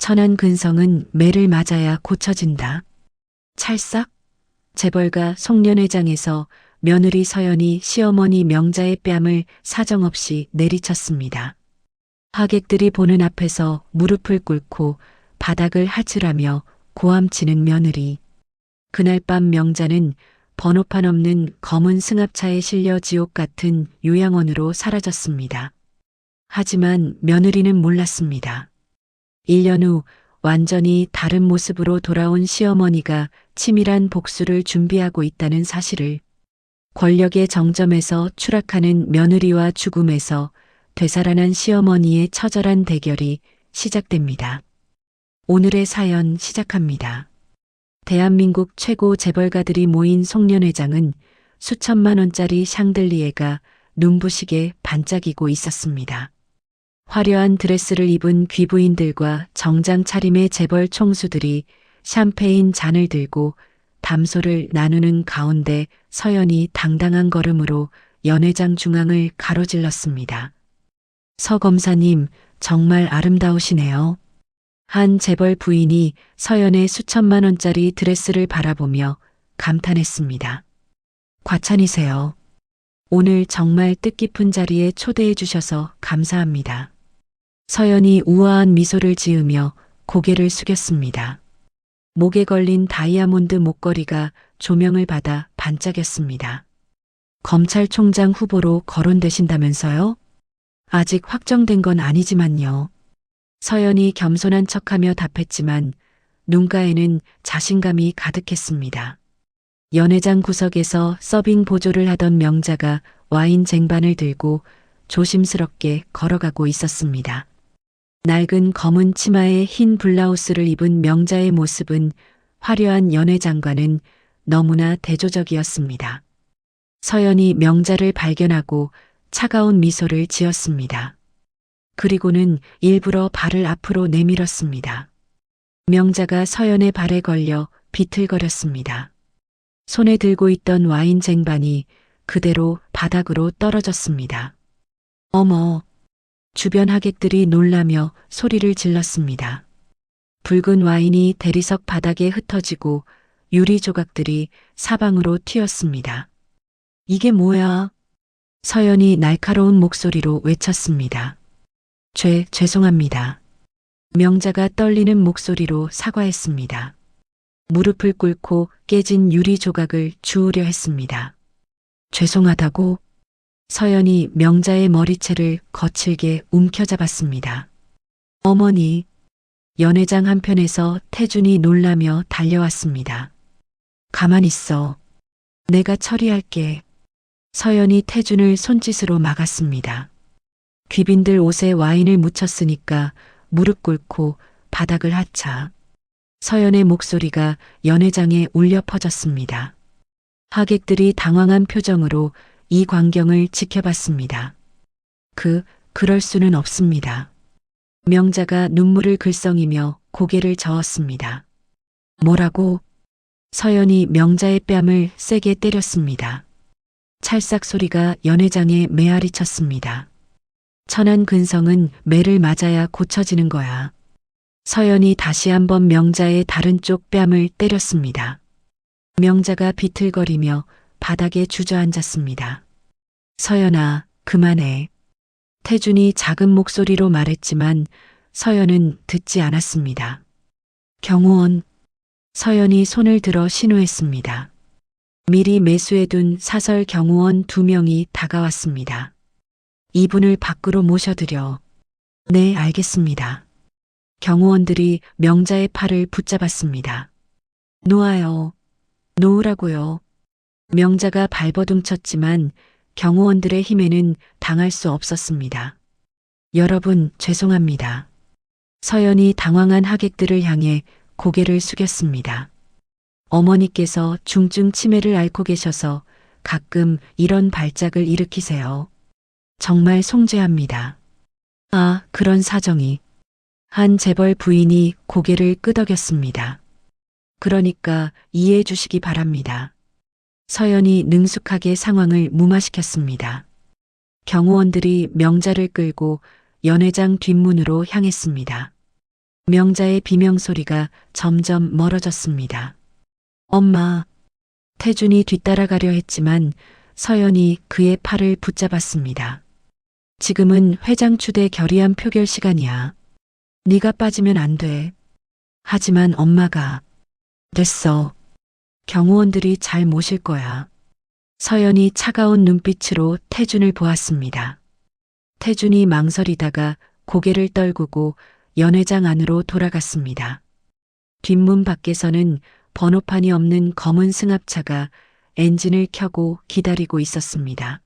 천안 근성은 매를 맞아야 고쳐진다. 찰싹? 재벌가 송년회장에서 며느리 서연이 시어머니 명자의 뺨을 사정없이 내리쳤습니다. 하객들이 보는 앞에서 무릎을 꿇고 바닥을 하츠라며 고함치는 며느리. 그날 밤 명자는 번호판 없는 검은 승합차에 실려 지옥 같은 요양원으로 사라졌습니다. 하지만 며느리는 몰랐습니다. 1년 후 완전히 다른 모습으로 돌아온 시어머니가 치밀한 복수를 준비하고 있다는 사실을. 권력의 정점에서 추락하는 며느리와 죽음에서 되살아난 시어머니의 처절한 대결이 시작됩니다. 오늘의 사연 시작합니다. 대한민국 최고 재벌가들이 모인 송년회장은 수천만 원짜리 샹들리에가 눈부시게 반짝이고 있었습니다. 화려한 드레스를 입은 귀부인들과 정장 차림의 재벌 총수들이 샴페인 잔을 들고 담소를 나누는 가운데 서연이 당당한 걸음으로 연회장 중앙을 가로질렀습니다. 서 검사님, 정말 아름다우시네요. 한 재벌 부인이 서연의 수천만 원짜리 드레스를 바라보며 감탄했습니다. 과찬이세요. 오늘 정말 뜻깊은 자리에 초대해 주셔서 감사합니다. 서연이 우아한 미소를 지으며 고개를 숙였습니다. 목에 걸린 다이아몬드 목걸이가 조명을 받아 반짝였습니다. 검찰총장 후보로 거론되신다면서요? 아직 확정된 건 아니지만요. 서연이 겸손한 척하며 답했지만 눈가에는 자신감이 가득했습니다. 연회장 구석에서 서빙 보조를 하던 명자가 와인 쟁반을 들고 조심스럽게 걸어가고 있었습니다. 낡은 검은 치마에 흰 블라우스를 입은 명자의 모습은 화려한 연회장과는 너무나 대조적이었습니다. 서연이 명자를 발견하고 차가운 미소를 지었습니다. 그리고는 일부러 발을 앞으로 내밀었습니다. 명자가 서연의 발에 걸려 비틀거렸습니다. 손에 들고 있던 와인 쟁반이 그대로 바닥으로 떨어졌습니다. 어머! 주변 하객들이 놀라며 소리를 질렀습니다. 붉은 와인이 대리석 바닥에 흩어지고 유리 조각들이 사방으로 튀었습니다. 이게 뭐야? 서연이 날카로운 목소리로 외쳤습니다. 죄송합니다. 명자가 떨리는 목소리로 사과했습니다. 무릎을 꿇고 깨진 유리 조각을 주우려 했습니다. 죄송하다고? 서연이 명자의 머리채를 거칠게 움켜잡았습니다. 어머니, 연회장 한편에서 태준이 놀라며 달려왔습니다. 가만 있어. 내가 처리할게. 서연이 태준을 손짓으로 막았습니다. 귀빈들 옷에 와인을 묻혔으니까 무릎 꿇고 바닥을 하차. 서연의 목소리가 연회장에 울려 퍼졌습니다. 하객들이 당황한 표정으로 이 광경을 지켜봤습니다. 그럴 수는 없습니다. 명자가 눈물을 글썽이며 고개를 저었습니다. 뭐라고? 서연이 명자의 뺨을 세게 때렸습니다. 찰싹 소리가 연회장에 메아리 쳤습니다. 천안 근성은 매를 맞아야 고쳐지는 거야. 서연이 다시 한번 명자의 다른 쪽 뺨을 때렸습니다. 명자가 비틀거리며 바닥에 주저앉았습니다. 서연아, 그만해. 태준이 작은 목소리로 말했지만 서연은 듣지 않았습니다. 경호원. 서연이 손을 들어 신호했습니다. 미리 매수해둔 사설 경호원 2명이 다가왔습니다. 이분을 밖으로 모셔드려. 네, 알겠습니다. 경호원들이 명자의 팔을 붙잡았습니다. 놓아요. 놓으라고요. 명자가 발버둥쳤지만 경호원들의 힘에는 당할 수 없었습니다. 여러분, 죄송합니다. 서연이 당황한 하객들을 향해 고개를 숙였습니다. 어머니께서 중증 치매를 앓고 계셔서 가끔 이런 발작을 일으키세요. 정말 송죄합니다. 아, 그런 사정이. 한 재벌 부인이 고개를 끄덕였습니다. 그러니까 이해해 주시기 바랍니다. 서연이 능숙하게 상황을 무마시켰습니다. 경호원들이 명자를 끌고 연회장 뒷문으로 향했습니다. 명자의 비명소리가 점점 멀어졌습니다. 엄마. 태준이 뒤따라가려 했지만 서연이 그의 팔을 붙잡았습니다. 지금은 회장 추대 결의안 표결 시간이야. 네가 빠지면 안 돼. 하지만 엄마가 됐어. 경호원들이 잘 모실 거야. 서연이 차가운 눈빛으로 태준을 보았습니다. 태준이 망설이다가 고개를 떨구고 연회장 안으로 돌아갔습니다. 뒷문 밖에서는 번호판이 없는 검은 승합차가 엔진을 켜고 기다리고 있었습니다.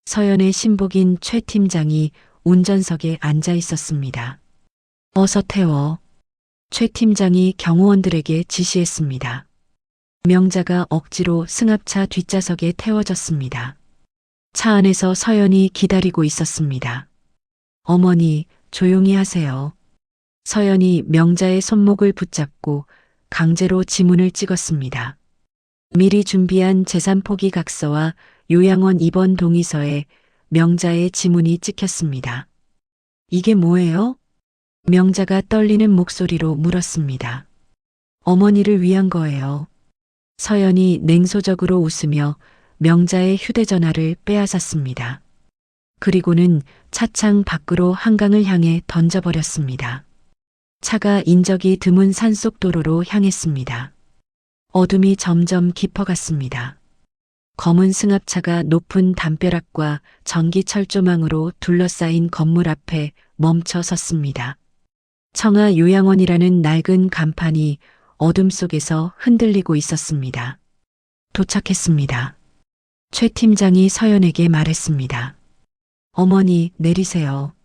서연의 신복인 최 팀장이 운전석에 앉아 있었습니다. 어서 태워. 최 팀장이 경호원들에게 지시했습니다. 명자가 억지로 승합차 뒷좌석에 태워졌습니다. 차 안에서 서연이 기다리고 있었습니다. 어머니, 조용히 하세요. 서연이 명자의 손목을 붙잡고 강제로 지문을 찍었습니다. 미리 준비한 재산 포기 각서와 요양원 입원 동의서에 명자의 지문이 찍혔습니다. 이게 뭐예요? 명자가 떨리는 목소리로 물었습니다. 어머니를 위한 거예요. 서연이 냉소적으로 웃으며 명자의 휴대전화를 빼앗았습니다. 그리고는 차창 밖으로 한강을 향해 던져버렸습니다. 차가 인적이 드문 산속도로로 향했습니다. 어둠이 점점 깊어갔습니다. 검은 승합차가 높은 담벼락과 전기 철조망으로 둘러싸인 건물 앞에 멈춰 섰습니다. 청아 요양원이라는 낡은 간판이 어둠 속에서 흔들리고 있었습니다. 도착했습니다. 최 팀장이 서연에게 말했습니다. 어머니, 내리세요.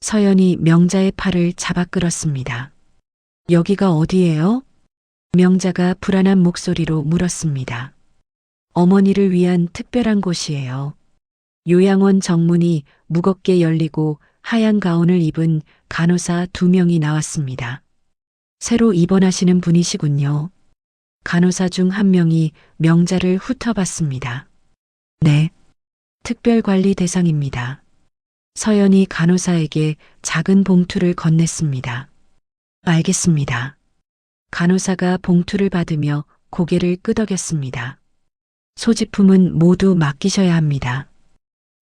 서연이 명자의 팔을 잡아 끌었습니다. 여기가 어디예요? 명자가 불안한 목소리로 물었습니다. 어머니를 위한 특별한 곳이에요. 요양원 정문이 무겁게 열리고 하얀 가운을 입은 간호사 2명이 나왔습니다. 새로 입원하시는 분이시군요. 간호사 중 한 명이 명자를 훑어봤습니다. 네. 특별관리 대상입니다. 서연이 간호사에게 작은 봉투를 건넸습니다. 알겠습니다. 간호사가 봉투를 받으며 고개를 끄덕였습니다. 소지품은 모두 맡기셔야 합니다.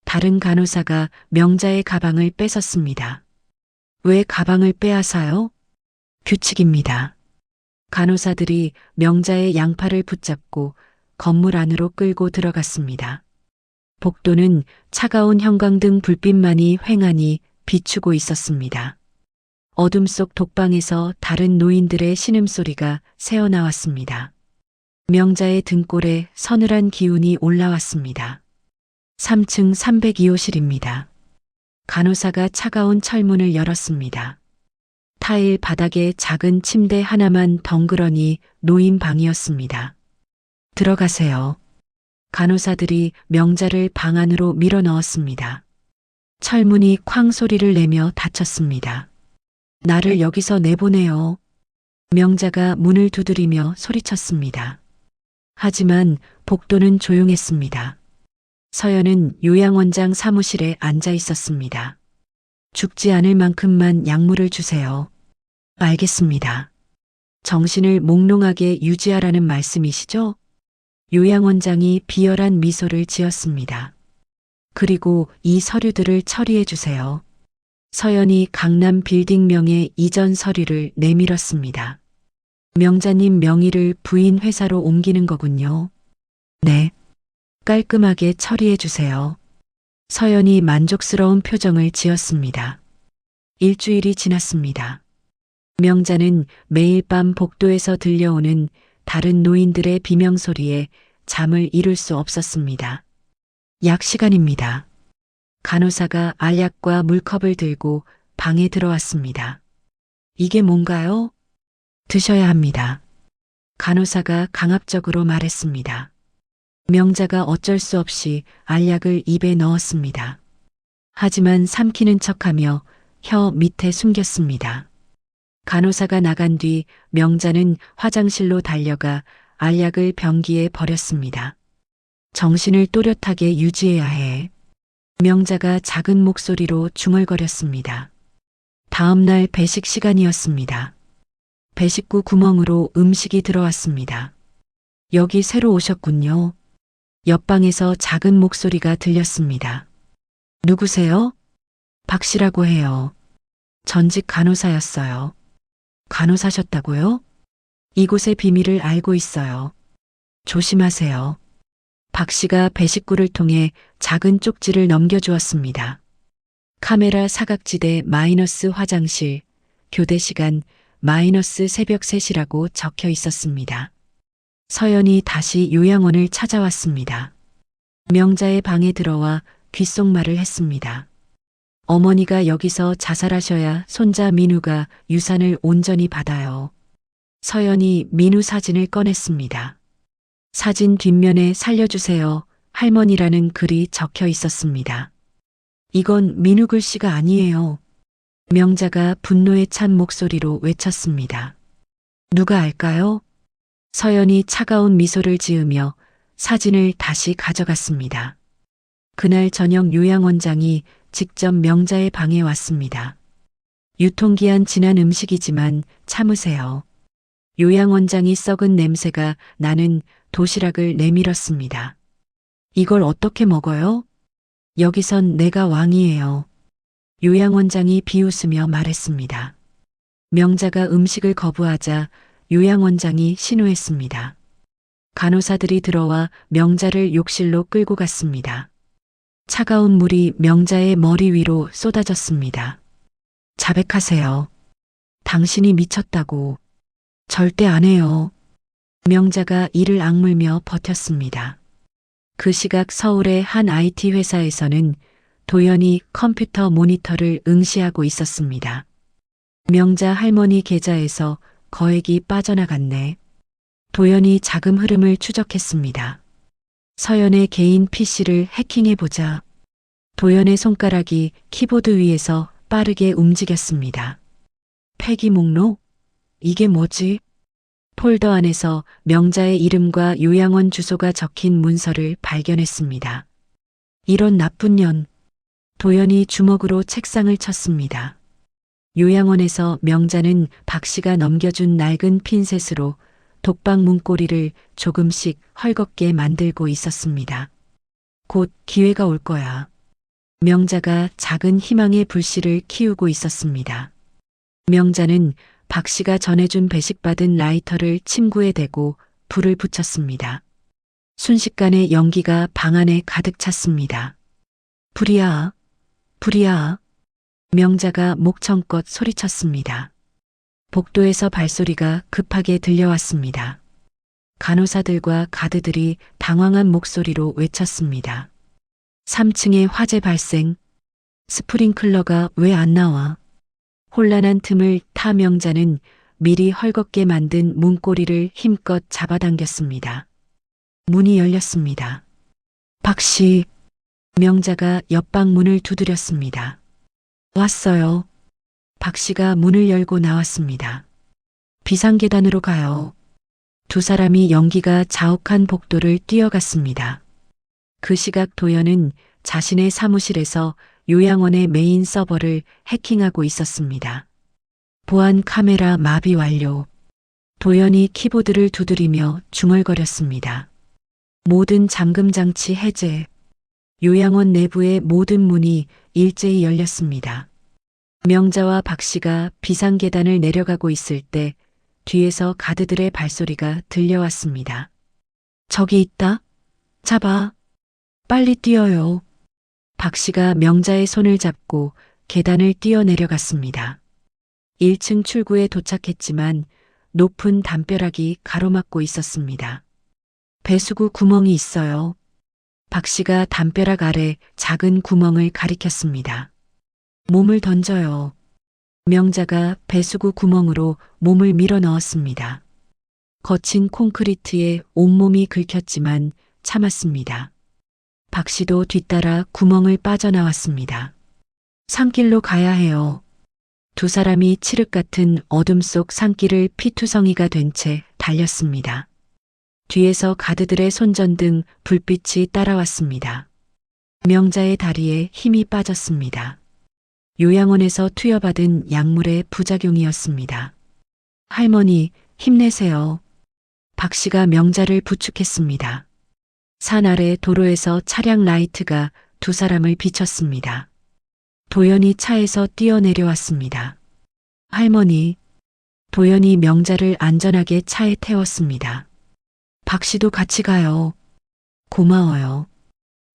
다른 간호사가 명자의 가방을 뺏었습니다. 왜 가방을 빼앗아요? 규칙입니다. 간호사들이 명자의 양팔을 붙잡고 건물 안으로 끌고 들어갔습니다. 복도는 차가운 형광등 불빛만이 휑하니 비추고 있었습니다. 어둠 속 독방에서 다른 노인들의 신음소리가 새어나왔습니다. 명자의 등골에 서늘한 기운이 올라왔습니다. 3층 302호실입니다. 간호사가 차가운 철문을 열었습니다. 타일 바닥에 작은 침대 하나만 덩그러니 놓인 방이었습니다. 들어가세요. 간호사들이 명자를 방 안으로 밀어 넣었습니다. 철문이 쾅 소리를 내며 닫혔습니다. 나를 여기서 내보내요. 명자가 문을 두드리며 소리쳤습니다. 하지만 복도는 조용했습니다. 서연은 요양원장 사무실에 앉아 있었습니다. 죽지 않을 만큼만 약물을 주세요. 알겠습니다. 정신을 몽롱하게 유지하라는 말씀이시죠? 요양원장이 비열한 미소를 지었습니다. 그리고 이 서류들을 처리해 주세요. 서연이 강남 빌딩명의 이전 서류를 내밀었습니다. 명자님 명의를 부인 회사로 옮기는 거군요. 네. 깔끔하게 처리해 주세요. 서연이 만족스러운 표정을 지었습니다. 일주일이 지났습니다. 명자는 매일 밤 복도에서 들려오는 다른 노인들의 비명소리에 잠을 이룰 수 없었습니다. 약 시간입니다. 간호사가 알약과 물컵을 들고 방에 들어왔습니다. 이게 뭔가요? 드셔야 합니다. 간호사가 강압적으로 말했습니다. 명자가 어쩔 수 없이 알약을 입에 넣었습니다. 하지만 삼키는 척하며 혀 밑에 숨겼습니다. 간호사가 나간 뒤 명자는 화장실로 달려가 알약을 변기에 버렸습니다. 정신을 또렷하게 유지해야 해. 명자가 작은 목소리로 중얼거렸습니다. 다음 날 배식 시간이었습니다. 배식구 구멍으로 음식이 들어왔습니다. 여기 새로 오셨군요. 옆방에서 작은 목소리가 들렸습니다. 누구세요? 박 씨라고 해요. 전직 간호사였어요. 간호사셨다고요? 이곳의 비밀을 알고 있어요. 조심하세요. 박 씨가 배식구를 통해 작은 쪽지를 넘겨주었습니다. 카메라 사각지대 마이너스 화장실, 교대 시간 마이너스 새벽 3시라고 적혀 있었습니다. 서연이 다시 요양원을 찾아왔습니다. 명자의 방에 들어와 귓속말을 했습니다. 어머니가 여기서 자살하셔야 손자 민우가 유산을 온전히 받아요. 서연이 민우 사진을 꺼냈습니다. 사진 뒷면에 살려주세요. 할머니라는 글이 적혀 있었습니다. 이건 민우 글씨가 아니에요. 명자가 분노에 찬 목소리로 외쳤습니다. 누가 알까요? 서연이 차가운 미소를 지으며 사진을 다시 가져갔습니다. 그날 저녁 요양원장이 직접 명자의 방에 왔습니다. 유통기한 지난 음식이지만 참으세요. 요양원장이 썩은 냄새가 나는 도시락을 내밀었습니다. 이걸 어떻게 먹어요? 여기선 내가 왕이에요. 요양원장이 비웃으며 말했습니다. 명자가 음식을 거부하자 요양원장이 신호했습니다. 간호사들이 들어와 명자를 욕실로 끌고 갔습니다. 차가운 물이 명자의 머리 위로 쏟아졌습니다. 자백하세요. 당신이 미쳤다고. 절대 안 해요. 명자가 이를 악물며 버텼습니다. 그 시각 서울의 한 IT 회사에서는 도연이 컴퓨터 모니터를 응시하고 있었습니다. 명자 할머니 계좌에서 거액이 빠져나갔네. 도연이 자금 흐름을 추적했습니다. 서연의 개인 PC를 해킹해보자. 도연의 손가락이 키보드 위에서 빠르게 움직였습니다. 폐기 목록? 이게 뭐지? 폴더 안에서 명자의 이름과 요양원 주소가 적힌 문서를 발견했습니다. 이런 나쁜 년. 도연이 주먹으로 책상을 쳤습니다. 요양원에서 명자는 박 씨가 넘겨준 낡은 핀셋으로 독박 문고리를 조금씩 헐겁게 만들고 있었습니다. 곧 기회가 올 거야. 명자가 작은 희망의 불씨를 키우고 있었습니다. 명자는 박 씨가 전해준 배식받은 라이터를 침구에 대고 불을 붙였습니다. 순식간에 연기가 방 안에 가득 찼습니다. 불이야, 불이야. 명자가 목청껏 소리쳤습니다. 복도에서 발소리가 급하게 들려왔습니다. 간호사들과 가드들이 당황한 목소리로 외쳤습니다. 3층에 화재 발생. 스프링클러가 왜 안 나와? 혼란한 틈을 타 명자는 미리 헐겁게 만든 문고리를 힘껏 잡아당겼습니다. 문이 열렸습니다. 박 씨. 명자가 옆방 문을 두드렸습니다. 왔어요. 박 씨가 문을 열고 나왔습니다. 비상계단으로 가요. 두 사람이 연기가 자욱한 복도를 뛰어갔습니다. 그 시각 도연은 자신의 사무실에서 요양원의 메인 서버를 해킹하고 있었습니다. 보안 카메라 마비 완료. 도연이 키보드를 두드리며 중얼거렸습니다. 모든 잠금 장치 해제. 요양원 내부의 모든 문이 일제히 열렸습니다. 명자와 박 씨가 비상계단을 내려가고 있을 때 뒤에서 가드들의 발소리가 들려왔습니다. 저기 있다. 잡아. 빨리 뛰어요. 박 씨가 명자의 손을 잡고 계단을 뛰어내려갔습니다. 1층 출구에 도착했지만 높은 담벼락이 가로막고 있었습니다. 배수구 구멍이 있어요. 박 씨가 담벼락 아래 작은 구멍을 가리켰습니다. 몸을 던져요. 명자가 배수구 구멍으로 몸을 밀어 넣었습니다. 거친 콘크리트에 온몸이 긁혔지만 참았습니다. 박 씨도 뒤따라 구멍을 빠져나왔습니다. 산길로 가야 해요. 두 사람이 칠흑 같은 어둠 속 산길을 피투성이가 된 채 달렸습니다. 뒤에서 가드들의 손전등 불빛이 따라왔습니다. 명자의 다리에 힘이 빠졌습니다. 요양원에서 투여받은 약물의 부작용이었습니다. 할머니, 힘내세요. 박 씨가 명자를 부축했습니다. 산 아래 도로에서 차량 라이트가 두 사람을 비췄습니다. 도연이 차에서 뛰어내려왔습니다. 할머니, 도연이 명자를 안전하게 차에 태웠습니다. 박 씨도 같이 가요. 고마워요.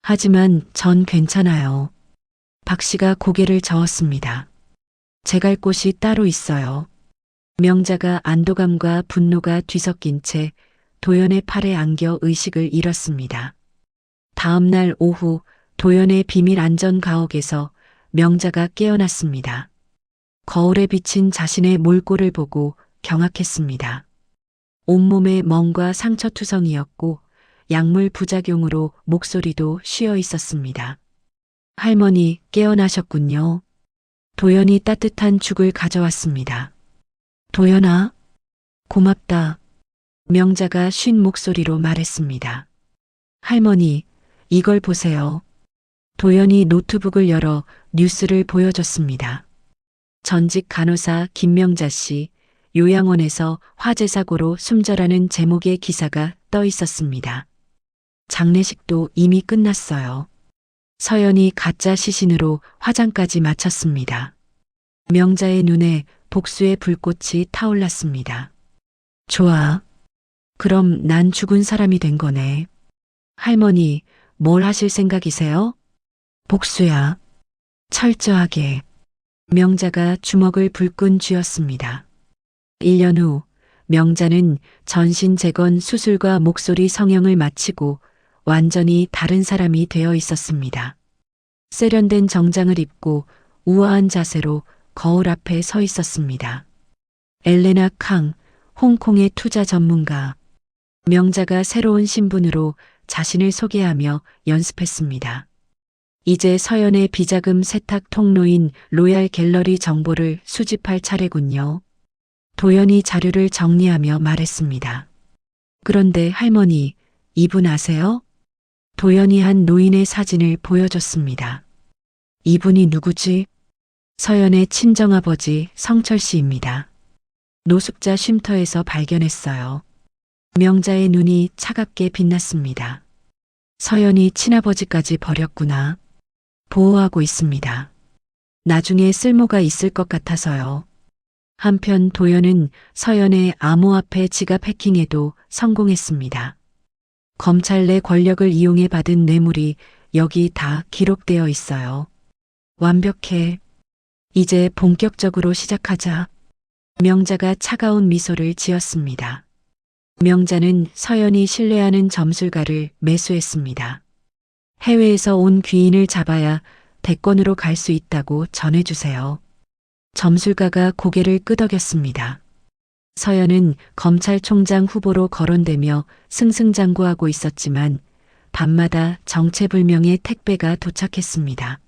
하지만 전 괜찮아요. 박 씨가 고개를 저었습니다. 제 갈 곳이 따로 있어요. 명자가 안도감과 분노가 뒤섞인 채 도연의 팔에 안겨 의식을 잃었습니다. 다음 날 오후 도연의 비밀 안전 가옥에서 명자가 깨어났습니다. 거울에 비친 자신의 몰골을 보고 경악했습니다. 온몸에 멍과 상처투성이었고 약물 부작용으로 목소리도 쉬어 있었습니다. 할머니, 깨어나셨군요. 도연이 따뜻한 죽을 가져왔습니다. 도연아, 고맙다. 명자가 쉰 목소리로 말했습니다. 할머니, 이걸 보세요. 도연이 노트북을 열어 뉴스를 보여줬습니다. 전직 간호사 김명자 씨, 요양원에서 화재 사고로 숨져라는 제목의 기사가 떠 있었습니다. 장례식도 이미 끝났어요. 서연이 가짜 시신으로 화장까지 마쳤습니다. 명자의 눈에 복수의 불꽃이 타올랐습니다. 좋아. 그럼 난 죽은 사람이 된 거네. 할머니, 뭘 하실 생각이세요? 복수야. 철저하게. 명자가 주먹을 불끈 쥐었습니다. 1년 후 명자는 전신 재건 수술과 목소리 성형을 마치고 완전히 다른 사람이 되어 있었습니다. 세련된 정장을 입고 우아한 자세로 거울 앞에 서 있었습니다. 엘레나 캉, 홍콩의 투자 전문가. 명자가 새로운 신분으로 자신을 소개하며 연습했습니다. 이제 서연의 비자금 세탁 통로인 로얄 갤러리 정보를 수집할 차례군요. 도연이 자료를 정리하며 말했습니다. 그런데 할머니, 이분 아세요? 도연이 한 노인의 사진을 보여줬습니다. 이분이 누구지? 서연의 친정아버지 성철 씨입니다. 노숙자 쉼터에서 발견했어요. 명자의 눈이 차갑게 빛났습니다. 서연이 친아버지까지 버렸구나. 보호하고 있습니다. 나중에 쓸모가 있을 것 같아서요. 한편 도연은 서연의 암호화폐 지갑 해킹에도 성공했습니다. 검찰 내 권력을 이용해 받은 뇌물이 여기 다 기록되어 있어요. 완벽해. 이제 본격적으로 시작하자. 명자가 차가운 미소를 지었습니다. 명자는 서연이 신뢰하는 점술가를 매수했습니다. 해외에서 온 귀인을 잡아야 대권으로 갈 수 있다고 전해주세요. 점술가가 고개를 끄덕였습니다. 서연은 검찰총장 후보로 거론되며 승승장구하고 있었지만 밤마다 정체불명의 택배가 도착했습니다.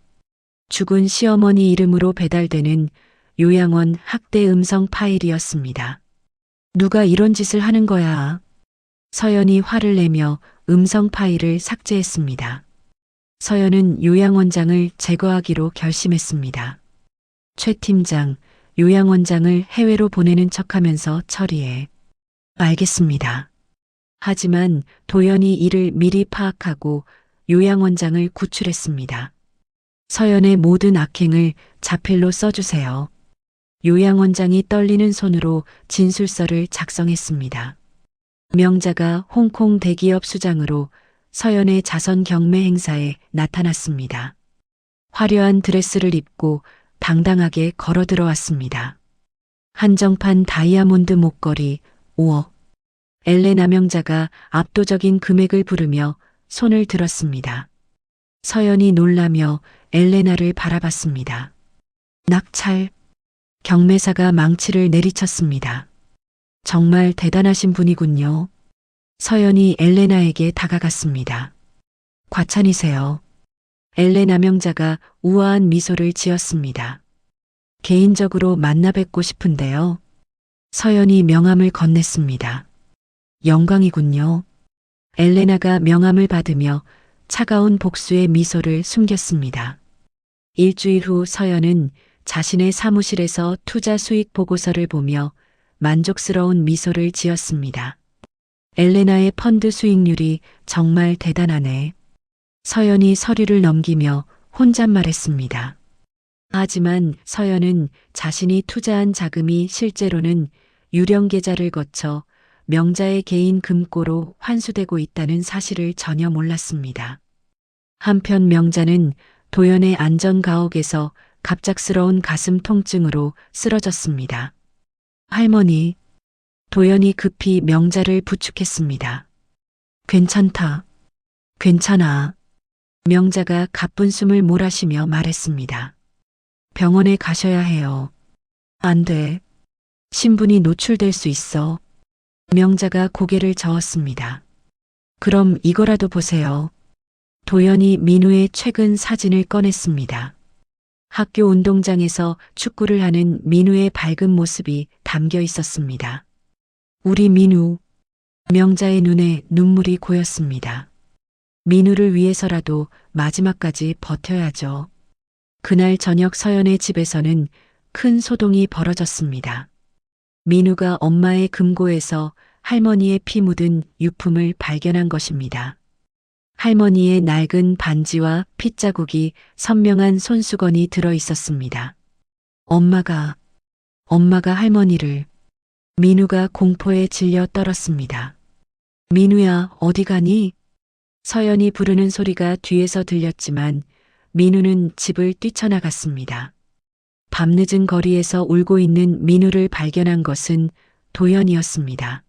죽은 시어머니 이름으로 배달되는 요양원 학대 음성 파일이었습니다. 누가 이런 짓을 하는 거야? 서연이 화를 내며 음성 파일을 삭제했습니다. 서연은 요양원장을 제거하기로 결심했습니다. 최 팀장, 요양원장을 해외로 보내는 척하면서 처리해. 알겠습니다. 하지만 도연이 이를 미리 파악하고 요양원장을 구출했습니다. 서연의 모든 악행을 자필로 써주세요. 요양원장이 떨리는 손으로 진술서를 작성했습니다. 명자가 홍콩 대기업 수장으로 서연의 자선 경매 행사에 나타났습니다. 화려한 드레스를 입고 당당하게 걸어 들어왔습니다. 한정판 다이아몬드 목걸이 5억. 엘레나 명자가 압도적인 금액을 부르며 손을 들었습니다. 서연이 놀라며 엘레나를 바라봤습니다. 낙찰. 경매사가 망치를 내리쳤습니다. 정말 대단하신 분이군요. 서연이 엘레나에게 다가갔습니다. 과찬이세요. 엘레나 명자가 우아한 미소를 지었습니다. 개인적으로 만나 뵙고 싶은데요. 서연이 명함을 건넸습니다. 영광이군요. 엘레나가 명함을 받으며 차가운 복수의 미소를 숨겼습니다. 일주일 후 서연은 자신의 사무실에서 투자 수익 보고서를 보며 만족스러운 미소를 지었습니다. 엘레나의 펀드 수익률이 정말 대단하네. 서연이 서류를 넘기며 혼잣말했습니다. 하지만 서연은 자신이 투자한 자금이 실제로는 유령 계좌를 거쳐 명자의 개인 금고로 환수되고 있다는 사실을 전혀 몰랐습니다. 한편 명자는 도연의 안전 가옥에서 갑작스러운 가슴 통증으로 쓰러졌습니다. 할머니, 도연이 급히 명자를 부축했습니다. 괜찮다. 괜찮아. 명자가 가쁜 숨을 몰아쉬며 말했습니다. 병원에 가셔야 해요. 안 돼. 신분이 노출될 수 있어. 명자가 고개를 저었습니다. 그럼 이거라도 보세요. 도연이 민우의 최근 사진을 꺼냈습니다. 학교 운동장에서 축구를 하는 민우의 밝은 모습이 담겨 있었습니다. 우리 민우. 명자의 눈에 눈물이 고였습니다. 민우를 위해서라도 마지막까지 버텨야죠. 그날 저녁 서연의 집에서는 큰 소동이 벌어졌습니다. 민우가 엄마의 금고에서 할머니의 피 묻은 유품을 발견한 것입니다. 할머니의 낡은 반지와 핏자국이 선명한 손수건이 들어 있었습니다. 엄마가 할머니를. 민우가 공포에 질려 떨었습니다. 민우야, 어디 가니? 서연이 부르는 소리가 뒤에서 들렸지만 민우는 집을 뛰쳐나갔습니다. 밤늦은 거리에서 울고 있는 민우를 발견한 것은 도연이었습니다.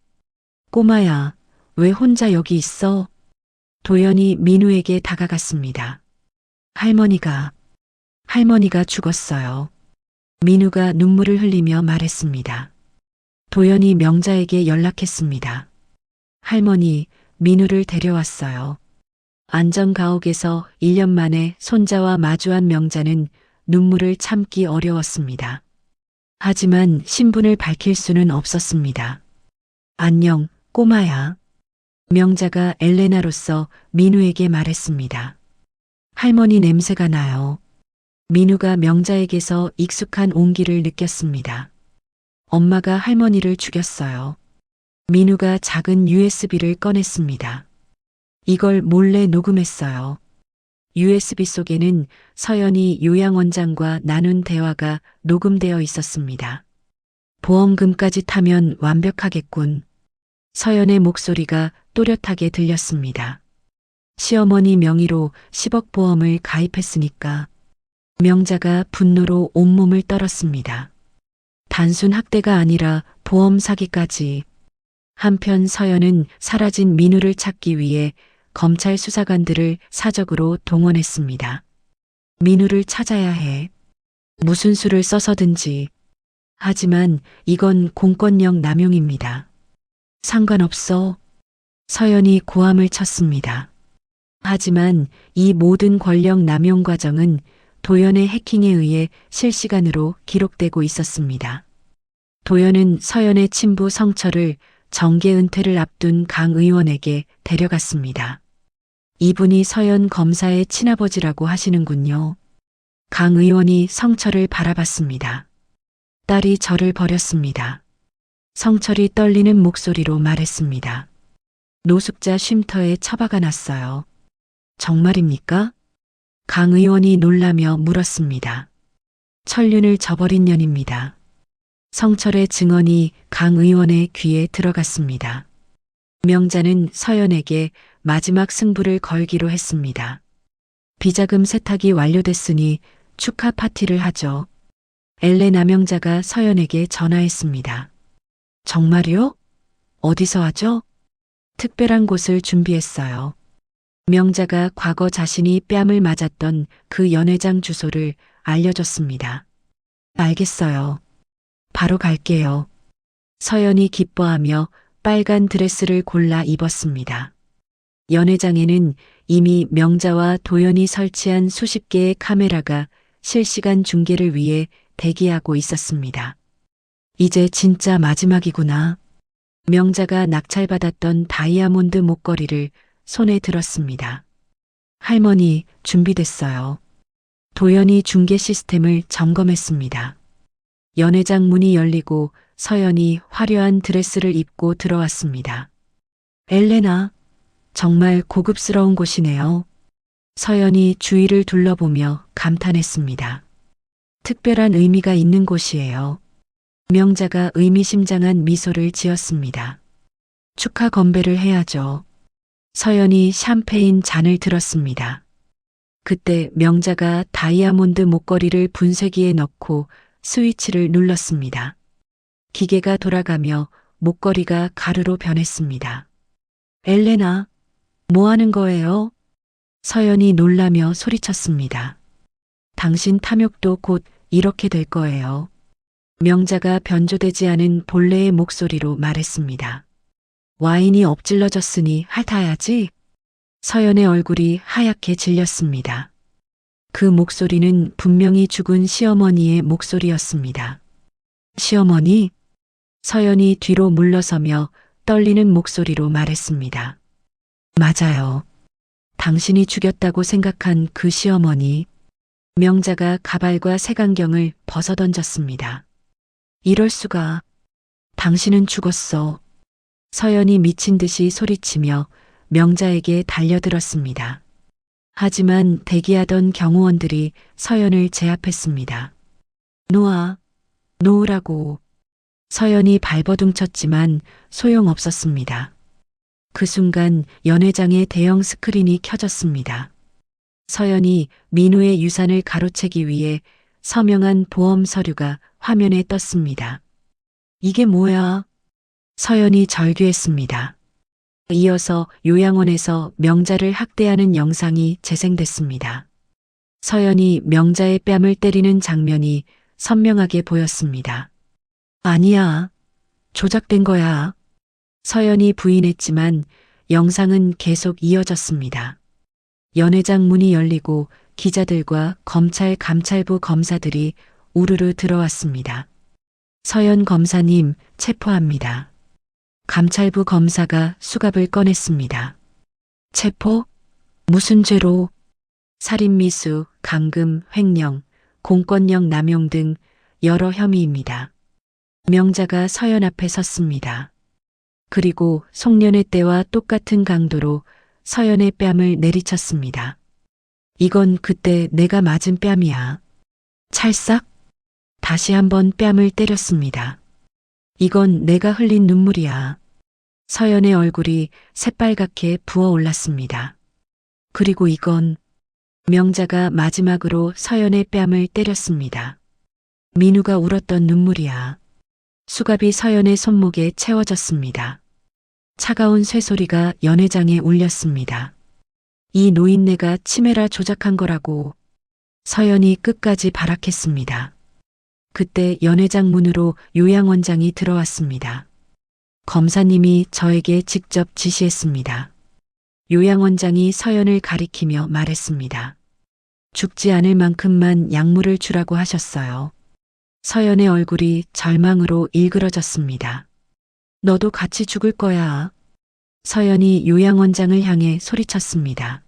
꼬마야, 왜 혼자 여기 있어? 도연이 민우에게 다가갔습니다. 할머니가 죽었어요. 민우가 눈물을 흘리며 말했습니다. 도연이 명자에게 연락했습니다. 할머니, 민우를 데려왔어요. 안전가옥에서 1년 만에 손자와 마주한 명자는 눈물을 참기 어려웠습니다. 하지만 신분을 밝힐 수는 없었습니다. 안녕, 꼬마야. 명자가 엘레나로서 민우에게 말했습니다. 할머니 냄새가 나요. 민우가 명자에게서 익숙한 온기를 느꼈습니다. 엄마가 할머니를 죽였어요. 민우가 작은 USB를 꺼냈습니다. 이걸 몰래 녹음했어요. USB 속에는 서연이 요양원장과 나눈 대화가 녹음되어 있었습니다. 보험금까지 타면 완벽하겠군. 서연의 목소리가 또렷하게 들렸습니다. 시어머니 명의로 10억 보험을 가입했으니까. 명자가 분노로 온몸을 떨었습니다. 단순 학대가 아니라 보험 사기까지. 한편 서연은 사라진 민우를 찾기 위해 검찰 수사관들을 사적으로 동원했습니다. 민우를 찾아야 해. 무슨 수를 써서든지. 하지만 이건 공권력 남용입니다. 상관없어. 서연이 고함을 쳤습니다. 하지만 이 모든 권력 남용 과정은 도연의 해킹에 의해 실시간으로 기록되고 있었습니다. 도연은 서연의 친부 성철을 정계 은퇴를 앞둔 강 의원에게 데려갔습니다. 이분이 서연 검사의 친아버지라고 하시는군요. 강 의원이 성철을 바라봤습니다. 딸이 저를 버렸습니다. 성철이 떨리는 목소리로 말했습니다. 노숙자 쉼터에 처박아 놨어요. 정말입니까? 강 의원이 놀라며 물었습니다. 천륜을 저버린 년입니다. 성철의 증언이 강 의원의 귀에 들어갔습니다. 명자는 서연에게 마지막 승부를 걸기로 했습니다. 비자금 세탁이 완료됐으니 축하 파티를 하죠. 엘레나 명자가 서연에게 전화했습니다. 정말요? 어디서 하죠? 특별한 곳을 준비했어요. 명자가 과거 자신이 뺨을 맞았던 그 연회장 주소를 알려줬습니다. 알겠어요. 바로 갈게요. 서연이 기뻐하며 빨간 드레스를 골라 입었습니다. 연회장에는 이미 명자와 도연이 설치한 수십 개의 카메라가 실시간 중계를 위해 대기하고 있었습니다. 이제 진짜 마지막이구나. 명자가 낙찰받았던 다이아몬드 목걸이를 손에 들었습니다. 할머니, 준비됐어요. 도연이 중개 시스템을 점검했습니다. 연회장 문이 열리고 서연이 화려한 드레스를 입고 들어왔습니다. 엘레나, 정말 고급스러운 곳이네요. 서연이 주위를 둘러보며 감탄했습니다. 특별한 의미가 있는 곳이에요. 명자가 의미심장한 미소를 지었습니다. 축하 건배를 해야죠. 서연이 샴페인 잔을 들었습니다. 그때 명자가 다이아몬드 목걸이를 분쇄기에 넣고 스위치를 눌렀습니다. 기계가 돌아가며 목걸이가 가루로 변했습니다. 엘레나, 뭐 하는 거예요? 서연이 놀라며 소리쳤습니다. 당신 탐욕도 곧 이렇게 될 거예요. 명자가 변조되지 않은 본래의 목소리로 말했습니다. 와인이 엎질러졌으니 핥아야지. 서연의 얼굴이 하얗게 질렸습니다. 그 목소리는 분명히 죽은 시어머니의 목소리였습니다. 시어머니? 서연이 뒤로 물러서며 떨리는 목소리로 말했습니다. 맞아요. 당신이 죽였다고 생각한 그 시어머니. 명자가 가발과 색안경을 벗어던졌습니다. 이럴 수가. 당신은 죽었어. 서연이 미친 듯이 소리치며 명자에게 달려들었습니다. 하지만 대기하던 경호원들이 서연을 제압했습니다. 놓아, 놓으라고. 서연이 발버둥쳤지만 소용없었습니다. 그 순간 연회장의 대형 스크린이 켜졌습니다. 서연이 민우의 유산을 가로채기 위해 서명한 보험 서류가 화면에 떴습니다. 이게 뭐야? 서연이 절규했습니다. 이어서 요양원에서 명자를 학대하는 영상이 재생됐습니다. 서연이 명자의 뺨을 때리는 장면이 선명하게 보였습니다. 아니야. 조작된 거야. 서연이 부인했지만 영상은 계속 이어졌습니다. 연회장 문이 열리고 기자들과 검찰 감찰부 검사들이 우르르 들어왔습니다. 서연 검사님 체포합니다. 감찰부 검사가 수갑을 꺼냈습니다. 체포? 무슨 죄로? 살인미수, 감금, 횡령, 공권력 남용 등 여러 혐의입니다. 명자가 서연 앞에 섰습니다. 그리고 송년회 때와 똑같은 강도로 서연의 뺨을 내리쳤습니다. 이건 그때 내가 맞은 뺨이야. 찰싹? 다시 한번 뺨을 때렸습니다. 이건 내가 흘린 눈물이야. 서연의 얼굴이 새빨갛게 부어올랐습니다. 그리고 이건 명자가 마지막으로 서연의 뺨을 때렸습니다. 민우가 울었던 눈물이야. 수갑이 서연의 손목에 채워졌습니다. 차가운 쇠소리가 연회장에 울렸습니다. 이 노인네가 치매라 조작한 거라고. 서연이 끝까지 발악했습니다. 그때 연회장 문으로 요양원장이 들어왔습니다. 검사님이 저에게 직접 지시했습니다. 요양원장이 서연을 가리키며 말했습니다. 죽지 않을 만큼만 약물을 주라고 하셨어요. 서연의 얼굴이 절망으로 일그러졌습니다. 너도 같이 죽을 거야. 서연이 요양원장을 향해 소리쳤습니다.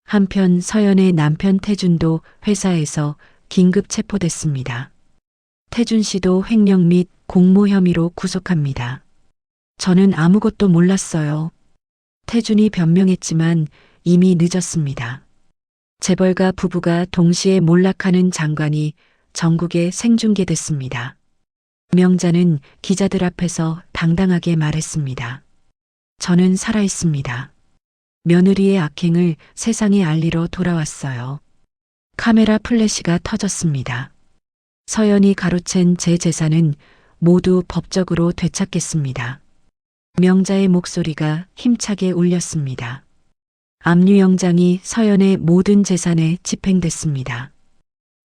한편 서연의 남편 태준도 회사에서 긴급 체포됐습니다. 태준 씨도 횡령 및 공모 혐의로 구속합니다. 저는 아무것도 몰랐어요. 태준이 변명했지만 이미 늦었습니다. 재벌가 부부가 동시에 몰락하는 장관이 전국에 생중계됐습니다. 명자는 기자들 앞에서 당당하게 말했습니다. 저는 살아있습니다. 며느리의 악행을 세상에 알리러 돌아왔어요. 카메라 플래시가 터졌습니다. 서연이 가로챈 제 재산은 모두 법적으로 되찾겠습니다. 명자의 목소리가 힘차게 울렸습니다. 압류영장이 서연의 모든 재산에 집행됐습니다.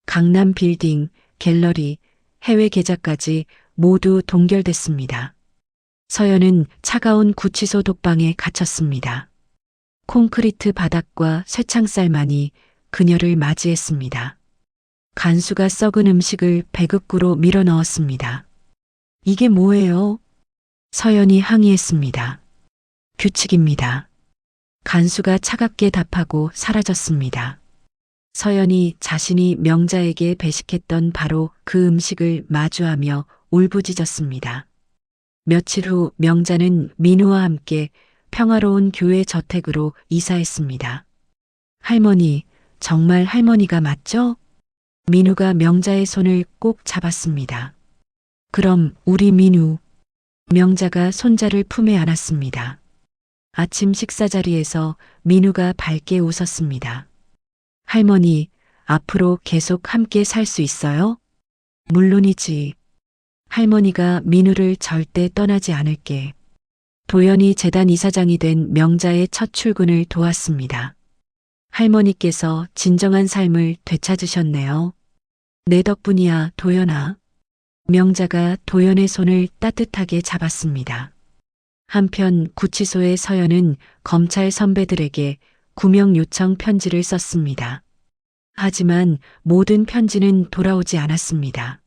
강남 빌딩, 갤러리, 해외 계좌까지 모두 동결됐습니다. 서연은 차가운 구치소 독방에 갇혔습니다. 콘크리트 바닥과 쇠창살만이 그녀를 맞이했습니다. 간수가 썩은 음식을 배급구로 밀어 넣었습니다. 이게 뭐예요? 서연이 항의했습니다. 규칙입니다. 간수가 차갑게 답하고 사라졌습니다. 서연이 자신이 명자에게 배식했던 바로 그 음식을 마주하며 울부짖었습니다. 며칠 후 명자는 민우와 함께 평화로운 교회 저택으로 이사했습니다. 할머니, 정말 할머니가 맞죠? 민우가 명자의 손을 꼭 잡았습니다. 그럼 우리 민우. 명자가 손자를 품에 안았습니다. 아침 식사 자리에서 민우가 밝게 웃었습니다. 할머니, 앞으로 계속 함께 살 수 있어요? 물론이지. 할머니가 민우를 절대 떠나지 않을게. 도연이 재단 이사장이 된 명자의 첫 출근을 도왔습니다. 할머니께서 진정한 삶을 되찾으셨네요. 내 덕분이야, 도연아. 명자가 도연의 손을 따뜻하게 잡았습니다. 한편 구치소의 서연은 검찰 선배들에게 구명 요청 편지를 썼습니다. 하지만 모든 편지는 돌아오지 않았습니다.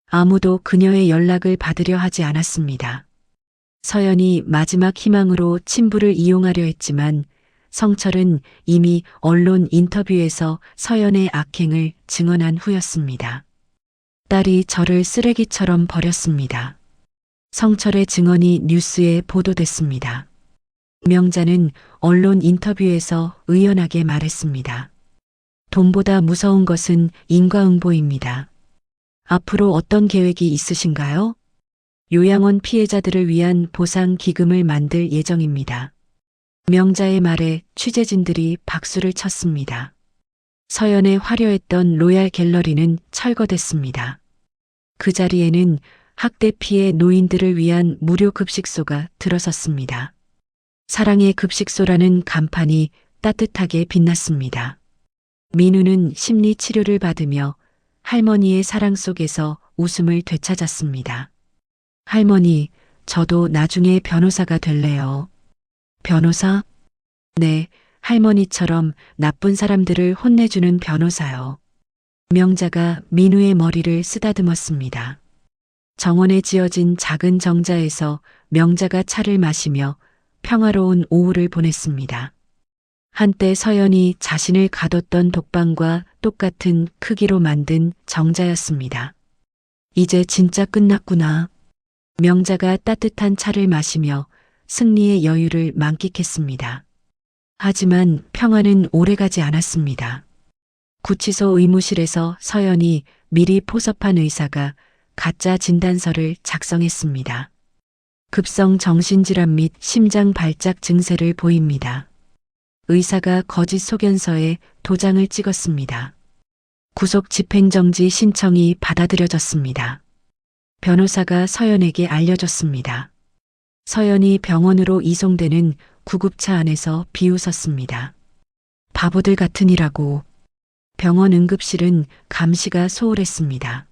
아무도 그녀의 연락을 받으려 하지 않았습니다. 서연이 마지막 희망으로 친부를 이용하려 했지만 성철은 이미 언론 인터뷰에서 서연의 악행을 증언한 후였습니다. 딸이 저를 쓰레기처럼 버렸습니다. 성철의 증언이 뉴스에 보도됐습니다. 명자는 언론 인터뷰에서 의연하게 말했습니다. 돈보다 무서운 것은 인과응보입니다. 앞으로 어떤 계획이 있으신가요? 요양원 피해자들을 위한 보상 기금을 만들 예정입니다. 명자의 말에 취재진들이 박수를 쳤습니다. 서연의 화려했던 로얄 갤러리는 철거됐습니다. 그 자리에는 학대 피해 노인들을 위한 무료 급식소가 들어섰습니다. 사랑의 급식소라는 간판이 따뜻하게 빛났습니다. 민우는 심리 치료를 받으며 할머니의 사랑 속에서 웃음을 되찾았습니다. 할머니, 저도 나중에 변호사가 될래요. 변호사? 네, 할머니처럼 나쁜 사람들을 혼내주는 변호사요. 명자가 민우의 머리를 쓰다듬었습니다. 정원에 지어진 작은 정자에서 명자가 차를 마시며 평화로운 오후를 보냈습니다. 한때 서연이 자신을 가뒀던 독방과 똑같은 크기로 만든 정자였습니다. 이제 진짜 끝났구나. 명자가 따뜻한 차를 마시며 승리의 여유를 만끽했습니다. 하지만 평화는 오래가지 않았습니다. 구치소 의무실에서 서연이 미리 포섭한 의사가 가짜 진단서를 작성했습니다. 급성 정신질환 및 심장 발작 증세를 보입니다. 의사가 거짓 소견서에 도장을 찍었습니다. 구속 집행정지 신청이 받아들여졌습니다. 변호사가 서연에게 알려줬습니다. 서연이 병원으로 이송되는 구급차 안에서 비웃었습니다. 바보들 같으니라고. 병원 응급실은 감시가 소홀했습니다.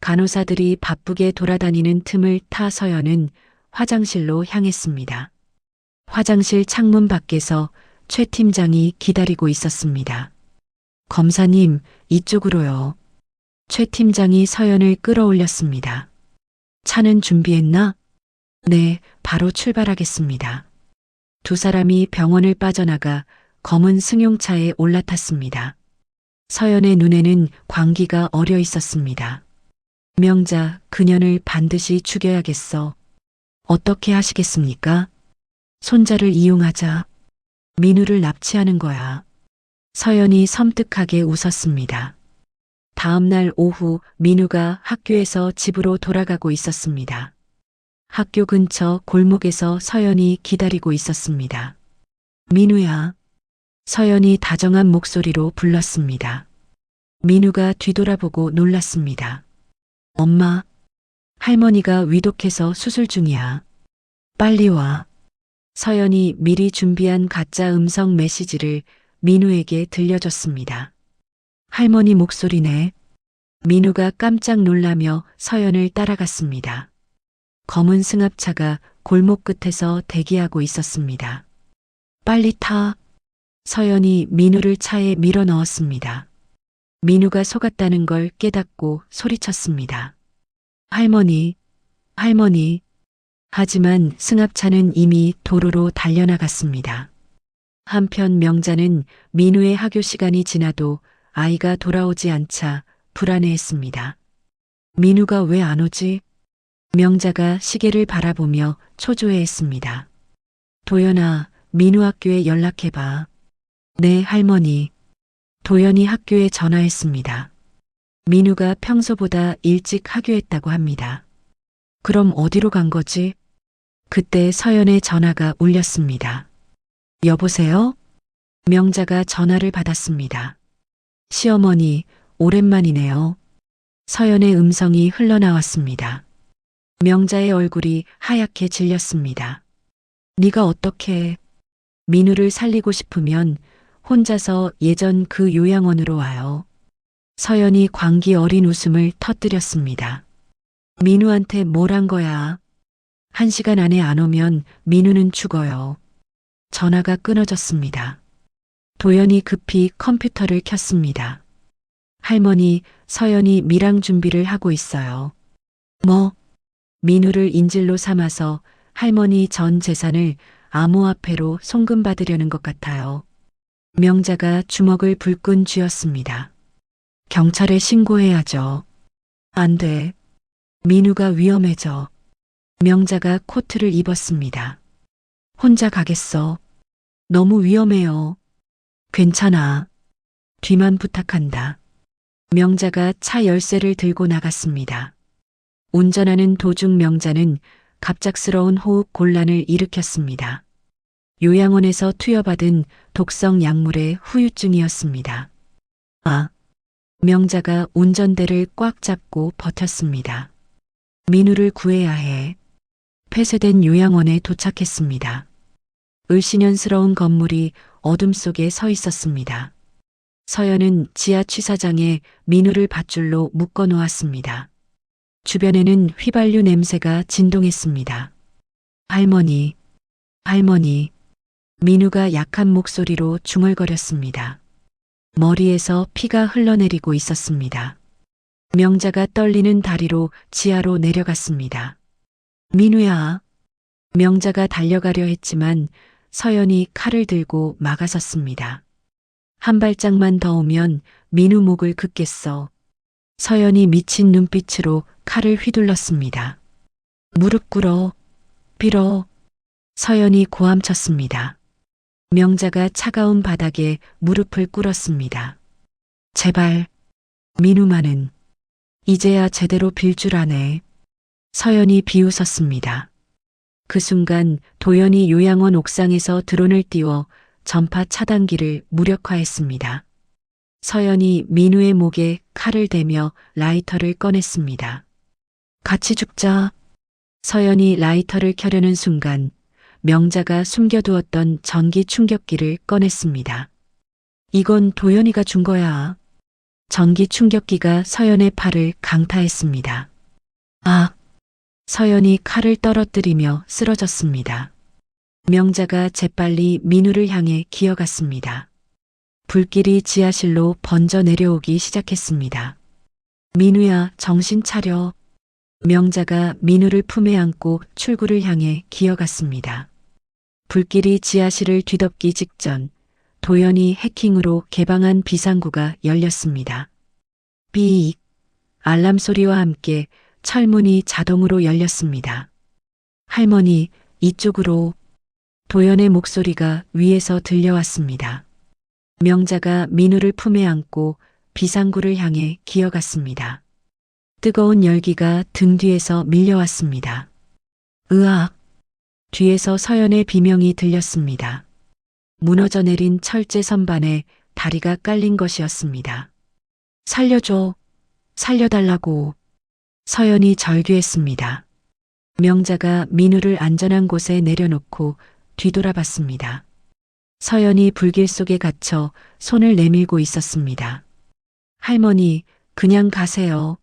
간호사들이 바쁘게 돌아다니는 틈을 타 서연은 화장실로 향했습니다. 화장실 창문 밖에서 최 팀장이 기다리고 있었습니다. 검사님, 이쪽으로요. 최 팀장이 서연을 끌어올렸습니다. 차는 준비했나? 네, 바로 출발하겠습니다. 두 사람이 병원을 빠져나가 검은 승용차에 올라탔습니다. 서연의 눈에는 광기가 어려 있었습니다. 명자, 그년을 반드시 죽여야겠어. 어떻게 하시겠습니까? 손자를 이용하자. 민우를 납치하는 거야. 서연이 섬뜩하게 웃었습니다. 다음 날 오후 민우가 학교에서 집으로 돌아가고 있었습니다. 학교 근처 골목에서 서연이 기다리고 있었습니다. 민우야. 서연이 다정한 목소리로 불렀습니다. 민우가 뒤돌아보고 놀랐습니다. 엄마, 할머니가 위독해서 수술 중이야. 빨리 와. 서연이 미리 준비한 가짜 음성 메시지를 민우에게 들려줬습니다. 할머니 목소리네. 민우가 깜짝 놀라며 서연을 따라갔습니다. 검은 승합차가 골목 끝에서 대기하고 있었습니다. 빨리 타. 서연이 민우를 차에 밀어 넣었습니다. 민우가 속았다는 걸 깨닫고 소리쳤습니다. 할머니, 할머니. 하지만 승합차는 이미 도로로 달려나갔습니다. 한편 명자는 민우의 하교 시간이 지나도 아이가 돌아오지 않자 불안해했습니다. 민우가 왜 안 오지? 명자가 시계를 바라보며 초조해했습니다. 도연아, 민우 학교에 연락해봐. 네, 할머니. 도연이 학교에 전화했습니다. 민우가 평소보다 일찍 하교했다고 합니다. 그럼 어디로 간 거지? 그때 서연의 전화가 울렸습니다. 여보세요? 명자가 전화를 받았습니다. 시어머니, 오랜만이네요. 서연의 음성이 흘러나왔습니다. 명자의 얼굴이 하얗게 질렸습니다. 네가 어떻게 해? 민우를 살리고 싶으면 혼자서 예전 그 요양원으로 와요. 서연이 광기 어린 웃음을 터뜨렸습니다. 민우한테 뭘 한 거야? 1시간 안에 안 오면 민우는 죽어요. 전화가 끊어졌습니다. 도연이 급히 컴퓨터를 켰습니다. 할머니, 서연이 밀항 준비를 하고 있어요. 뭐? 민우를 인질로 삼아서 할머니 전 재산을 암호화폐로 송금받으려는 것 같아요. 명자가 주먹을 불끈 쥐었습니다. 경찰에 신고해야죠. 안 돼. 민우가 위험해져. 명자가 코트를 입었습니다. 혼자 가겠어. 너무 위험해요. 괜찮아. 뒤만 부탁한다. 명자가 차 열쇠를 들고 나갔습니다. 운전하는 도중 명자는 갑작스러운 호흡 곤란을 일으켰습니다. 요양원에서 투여받은 독성 약물의 후유증이었습니다. 아, 명자가 운전대를 꽉 잡고 버텼습니다. 민우를 구해야 해. 폐쇄된 요양원에 도착했습니다. 을씨년스러운 건물이 어둠 속에 서 있었습니다. 서연은 지하 취사장에 민우를 밧줄로 묶어 놓았습니다. 주변에는 휘발유 냄새가 진동했습니다. 할머니, 할머니. 민우가 약한 목소리로 중얼거렸습니다. 머리에서 피가 흘러내리고 있었습니다. 명자가 떨리는 다리로 지하로 내려갔습니다. 민우야. 명자가 달려가려 했지만 서연이 칼을 들고 막아섰습니다. 한 발짝만 더 오면 민우 목을 긋겠어. 서연이 미친 눈빛으로 칼을 휘둘렀습니다. 무릎 꿇어. 빌어. 서연이 고함쳤습니다. 명자가 차가운 바닥에 무릎을 꿇었습니다. 제발. 민우만은 이제야 제대로 빌 줄 아네. 서연이 비웃었습니다. 그 순간 도연이 요양원 옥상에서 드론을 띄워 전파 차단기를 무력화했습니다. 서연이 민우의 목에 칼을 대며 라이터를 꺼냈습니다. 같이 죽자. 서연이 라이터를 켜려는 순간 명자가 숨겨두었던 전기 충격기를 꺼냈습니다. 이건 도연이가 준 거야. 전기 충격기가 서연의 팔을 강타했습니다. 아! 서연이 칼을 떨어뜨리며 쓰러졌습니다. 명자가 재빨리 민우를 향해 기어갔습니다. 불길이 지하실로 번져 내려오기 시작했습니다. 민우야, 정신 차려. 명자가 민우를 품에 안고 출구를 향해 기어갔습니다. 불길이 지하실을 뒤덮기 직전 도연이 해킹으로 개방한 비상구가 열렸습니다. 삐익! 알람 소리와 함께 철문이 자동으로 열렸습니다. 할머니, 이쪽으로. 도연의 목소리가 위에서 들려왔습니다. 명자가 민우를 품에 안고 비상구를 향해 기어갔습니다. 뜨거운 열기가 등 뒤에서 밀려왔습니다. 으악! 뒤에서 서연의 비명이 들렸습니다. 무너져 내린 철제 선반에 다리가 깔린 것이었습니다. 살려줘. 살려달라고. 서연이 절규했습니다. 명자가 민우를 안전한 곳에 내려놓고 뒤돌아봤습니다. 서연이 불길 속에 갇혀 손을 내밀고 있었습니다. 할머니, 그냥 가세요.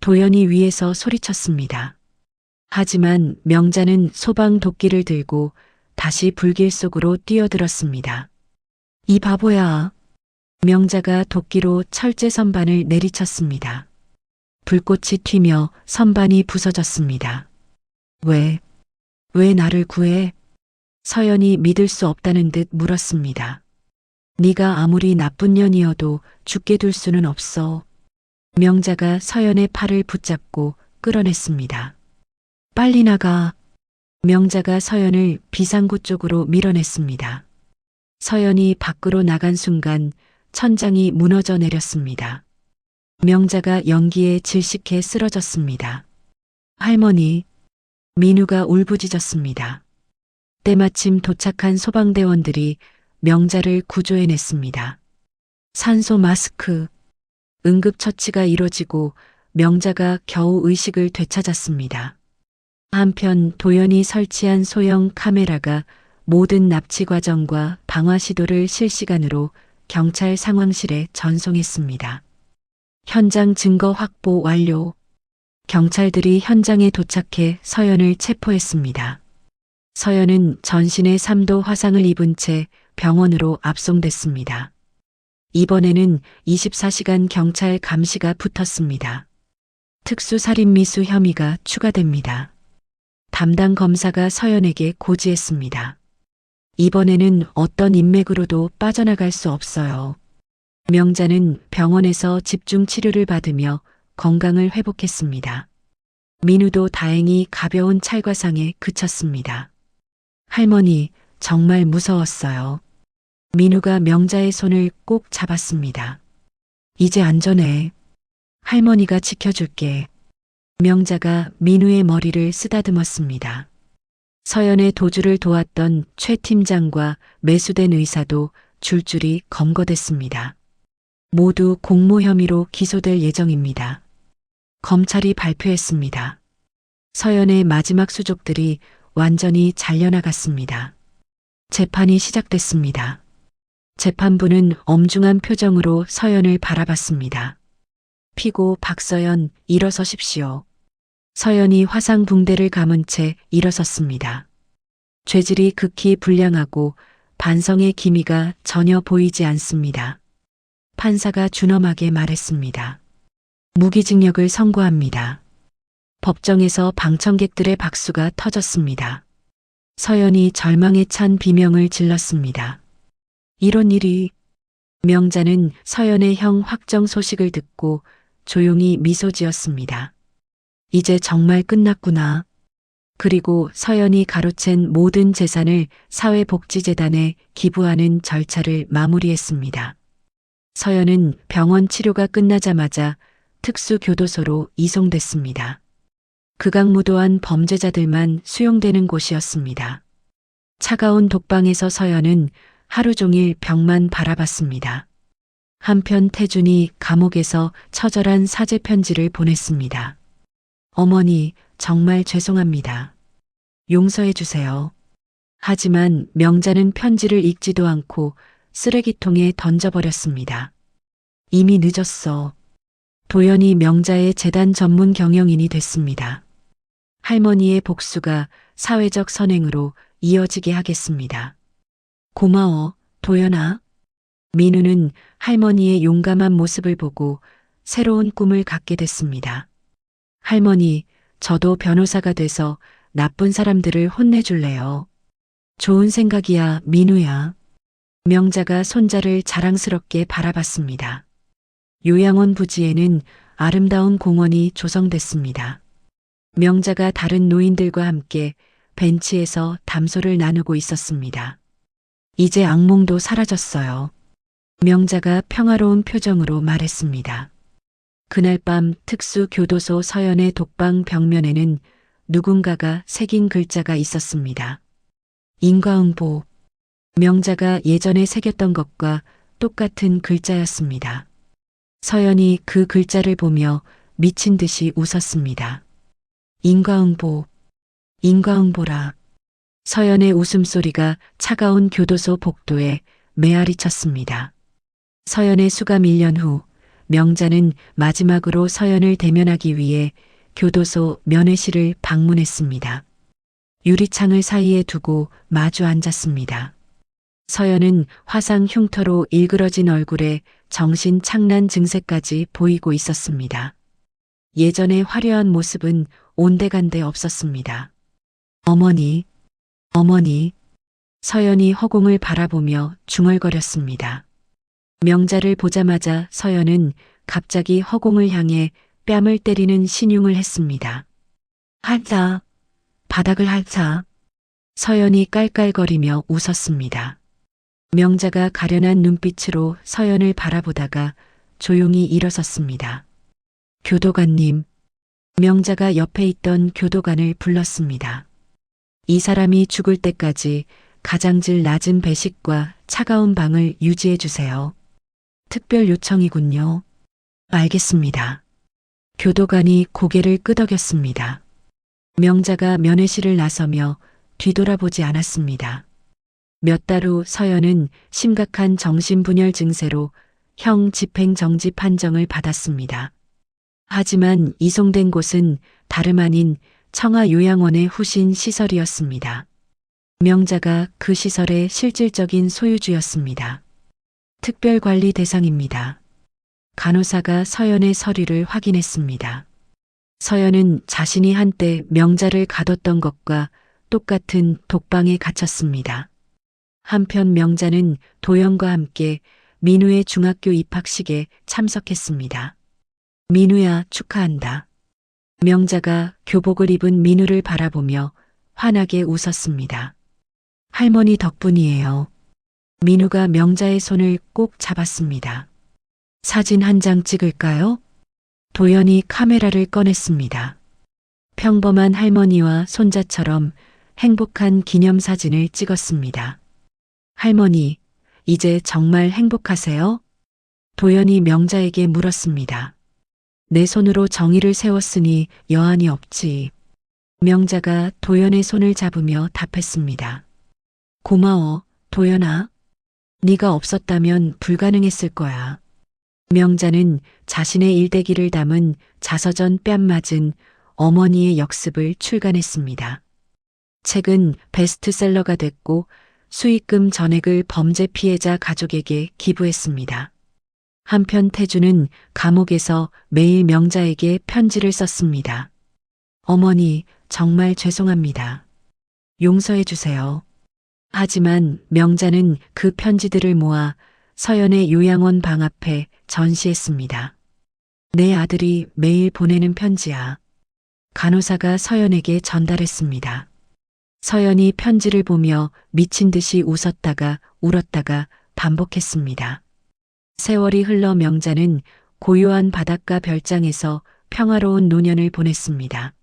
도연이 위에서 소리쳤습니다. 하지만 명자는 소방 도끼를 들고 다시 불길 속으로 뛰어들었습니다. 이 바보야. 명자가 도끼로 철제 선반을 내리쳤습니다. 불꽃이 튀며 선반이 부서졌습니다. 왜 나를 구해? 서연이 믿을 수 없다는 듯 물었습니다. 네가 아무리 나쁜 년이어도 죽게 둘 수는 없어. 명자가 서연의 팔을 붙잡고 끌어냈습니다. 빨리 나가. 명자가 서연을 비상구 쪽으로 밀어냈습니다. 서연이 밖으로 나간 순간 천장이 무너져 내렸습니다. 명자가 연기에 질식해 쓰러졌습니다. 할머니, 민우가 울부짖었습니다. 때마침 도착한 소방대원들이 명자를 구조해냈습니다. 산소 마스크, 응급처치가 이뤄지고 명자가 겨우 의식을 되찾았습니다. 한편 도연이 설치한 소형 카메라가 모든 납치 과정과 방화 시도를 실시간으로 경찰 상황실에 전송했습니다. 현장 증거 확보 완료. 경찰들이 현장에 도착해 서연을 체포했습니다. 서연은 전신에 3도 화상을 입은 채 병원으로 압송됐습니다. 이번에는 24시간 경찰 감시가 붙었습니다. 특수살인미수 혐의가 추가됩니다. 담당 검사가 서연에게 고지했습니다. 이번에는 어떤 인맥으로도 빠져나갈 수 없어요. 명자는 병원에서 집중 치료를 받으며 건강을 회복했습니다. 민우도 다행히 가벼운 찰과상에 그쳤습니다. 할머니, 정말 무서웠어요. 민우가 명자의 손을 꼭 잡았습니다. 이제 안전해. 할머니가 지켜줄게. 명자가 민우의 머리를 쓰다듬었습니다. 서연의 도주를 도왔던 최 팀장과 매수된 의사도 줄줄이 검거됐습니다. 모두 공모 혐의로 기소될 예정입니다. 검찰이 발표했습니다. 서연의 마지막 수족들이 완전히 잘려나갔습니다. 재판이 시작됐습니다. 재판부는 엄중한 표정으로 서연을 바라봤습니다. 피고 박서연, 일어서십시오. 서연이 화상 붕대를 감은 채 일어섰습니다. 죄질이 극히 불량하고 반성의 기미가 전혀 보이지 않습니다. 판사가 준엄하게 말했습니다. 무기징역을 선고합니다. 법정에서 방청객들의 박수가 터졌습니다. 서연이 절망에 찬 비명을 질렀습니다. 이런 일이. 명자는 서연의 형 확정 소식을 듣고 조용히 미소 지었습니다. 이제 정말 끝났구나. 그리고 서연이 가로챈 모든 재산을 사회복지재단에 기부하는 절차를 마무리했습니다. 서연은 병원 치료가 끝나자마자 특수교도소로 이송됐습니다. 극악무도한 범죄자들만 수용되는 곳이었습니다. 차가운 독방에서 서연은 하루 종일 벽만 바라봤습니다. 한편 태준이 감옥에서 처절한 사죄 편지를 보냈습니다. 어머니, 정말 죄송합니다. 용서해 주세요. 하지만 명자는 편지를 읽지도 않고 쓰레기통에 던져버렸습니다. 이미 늦었어. 도연이 명자의 재단 전문 경영인이 됐습니다. 할머니의 복수가 사회적 선행으로 이어지게 하겠습니다. 고마워, 도연아. 민우는 할머니의 용감한 모습을 보고 새로운 꿈을 갖게 됐습니다. 할머니, 저도 변호사가 돼서 나쁜 사람들을 혼내줄래요. 좋은 생각이야, 민우야. 명자가 손자를 자랑스럽게 바라봤습니다. 요양원 부지에는 아름다운 공원이 조성됐습니다. 명자가 다른 노인들과 함께 벤치에서 담소를 나누고 있었습니다. 이제 악몽도 사라졌어요. 명자가 평화로운 표정으로 말했습니다. 그날 밤 특수교도소 서연의 독방 벽면에는 누군가가 새긴 글자가 있었습니다. 인과응보. 명자가 예전에 새겼던 것과 똑같은 글자였습니다. 서연이 그 글자를 보며 미친 듯이 웃었습니다. 인과응보, 인과응보라. 서연의 웃음소리가 차가운 교도소 복도에 메아리 쳤습니다. 서연의 수감 1년 후 명자는 마지막으로 서연을 대면하기 위해 교도소 면회실을 방문했습니다. 유리창을 사이에 두고 마주 앉았습니다. 서연은 화상 흉터로 일그러진 얼굴에 정신 착란 증세까지 보이고 있었습니다. 예전의 화려한 모습은 온데간데 없었습니다. 어머니, 어머니. 서연이 허공을 바라보며 중얼거렸습니다. 명자를 보자마자 서연은 갑자기 허공을 향해 뺨을 때리는 신용을 했습니다. 핥아, 바닥을 핥아. 서연이 깔깔거리며 웃었습니다. 명자가 가련한 눈빛으로 서연을 바라보다가 조용히 일어섰습니다. 교도관님, 명자가 옆에 있던 교도관을 불렀습니다. 이 사람이 죽을 때까지 가장질 낮은 배식과 차가운 방을 유지해 주세요. 특별 요청이군요. 알겠습니다. 교도관이 고개를 끄덕였습니다. 명자가 면회실을 나서며 뒤돌아보지 않았습니다. 몇 달 후 서연은 심각한 정신분열 증세로 형 집행정지 판정을 받았습니다. 하지만 이송된 곳은 다름 아닌 청아요양원의 후신 시설이었습니다. 명자가 그 시설의 실질적인 소유주였습니다. 특별관리 대상입니다. 간호사가 서연의 서류를 확인했습니다. 서연은 자신이 한때 명자를 가뒀던 것과 똑같은 독방에 갇혔습니다. 한편 명자는 도연과 함께 민우의 중학교 입학식에 참석했습니다. 민우야, 축하한다. 명자가 교복을 입은 민우를 바라보며 환하게 웃었습니다. 할머니 덕분이에요. 민우가 명자의 손을 꼭 잡았습니다. 사진 한 장 찍을까요? 도연이 카메라를 꺼냈습니다. 평범한 할머니와 손자처럼 행복한 기념사진을 찍었습니다. 할머니, 이제 정말 행복하세요? 도연이 명자에게 물었습니다. 내 손으로 정의를 세웠으니 여한이 없지. 명자가 도연의 손을 잡으며 답했습니다. 고마워, 도연아. 네가 없었다면 불가능했을 거야. 명자는 자신의 일대기를 담은 자서전 뺨 맞은 어머니의 역습을 출간했습니다. 책은 베스트셀러가 됐고 수익금 전액을 범죄 피해자 가족에게 기부했습니다. 한편 태주는 감옥에서 매일 명자에게 편지를 썼습니다. 어머니, 정말 죄송합니다. 용서해 주세요. 하지만 명자는 그 편지들을 모아 서연의 요양원 방 앞에 전시했습니다. 내 아들이 매일 보내는 편지야. 간호사가 서연에게 전달했습니다. 서연이 편지를 보며 미친 듯이 웃었다가 울었다가 반복했습니다. 세월이 흘러 명자는 고요한 바닷가 별장에서 평화로운 노년을 보냈습니다.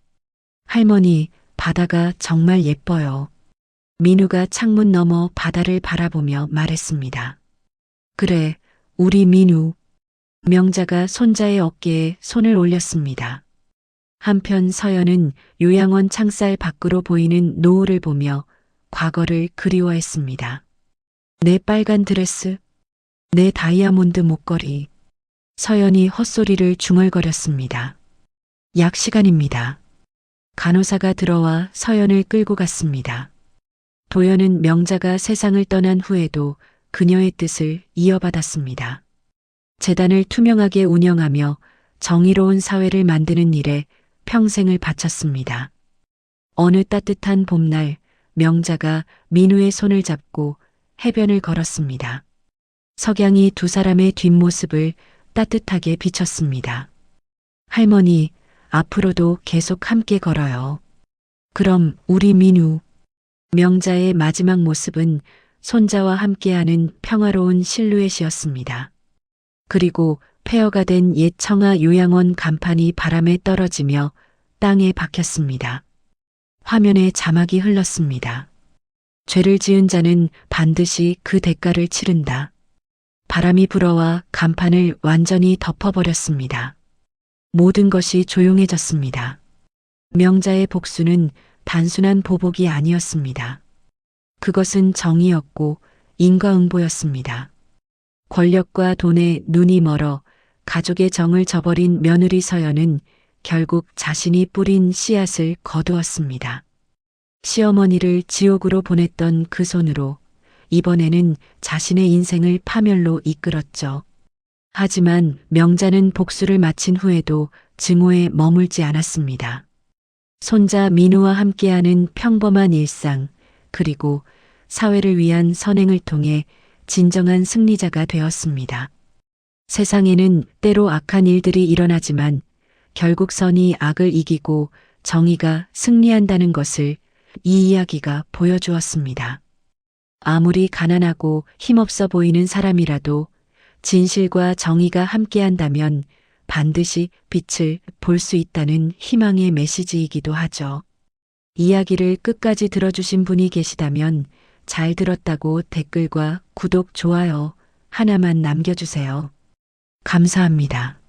할머니, 바다가 정말 예뻐요. 민우가 창문 너머 바다를 바라보며 말했습니다. 그래, 우리 민우. 명자가 손자의 어깨에 손을 올렸습니다. 한편 서연은 요양원 창살 밖으로 보이는 노을을 보며 과거를 그리워했습니다. 내 빨간 드레스, 내 다이아몬드 목걸이. 서연이 헛소리를 중얼거렸습니다. 약 시간입니다. 간호사가 들어와 서연을 끌고 갔습니다. 도연은 명자가 세상을 떠난 후에도 그녀의 뜻을 이어받았습니다. 재단을 투명하게 운영하며 정의로운 사회를 만드는 일에 평생을 바쳤습니다. 어느 따뜻한 봄날 명자가 민우의 손을 잡고 해변을 걸었습니다. 석양이 두 사람의 뒷모습을 따뜻하게 비쳤습니다. 할머니, 앞으로도 계속 함께 걸어요. 그럼 우리 민우. 명자의 마지막 모습은 손자와 함께하는 평화로운 실루엣이었습니다. 그리고 폐허가 된 옛 청아 요양원 간판이 바람에 떨어지며 땅에 박혔습니다. 화면에 자막이 흘렀습니다. 죄를 지은 자는 반드시 그 대가를 치른다. 바람이 불어와 간판을 완전히 덮어버렸습니다. 모든 것이 조용해졌습니다. 명자의 복수는 단순한 보복이 아니었습니다. 그것은 정의였고 인과응보였습니다. 권력과 돈에 눈이 멀어 가족의 정을 저버린 며느리 서연은 결국 자신이 뿌린 씨앗을 거두었습니다. 시어머니를 지옥으로 보냈던 그 손으로 이번에는 자신의 인생을 파멸로 이끌었죠. 하지만 명자는 복수를 마친 후에도 증오에 머물지 않았습니다. 손자 민우와 함께하는 평범한 일상, 그리고 사회를 위한 선행을 통해 진정한 승리자가 되었습니다. 세상에는 때로 악한 일들이 일어나지만 결국 선이 악을 이기고 정의가 승리한다는 것을 이 이야기가 보여주었습니다. 아무리 가난하고 힘없어 보이는 사람이라도 진실과 정의가 함께한다면 반드시 빛을 볼 수 있다는 희망의 메시지이기도 하죠. 이야기를 끝까지 들어주신 분이 계시다면 잘 들었다고 댓글과 구독, 좋아요 하나만 남겨주세요. 감사합니다.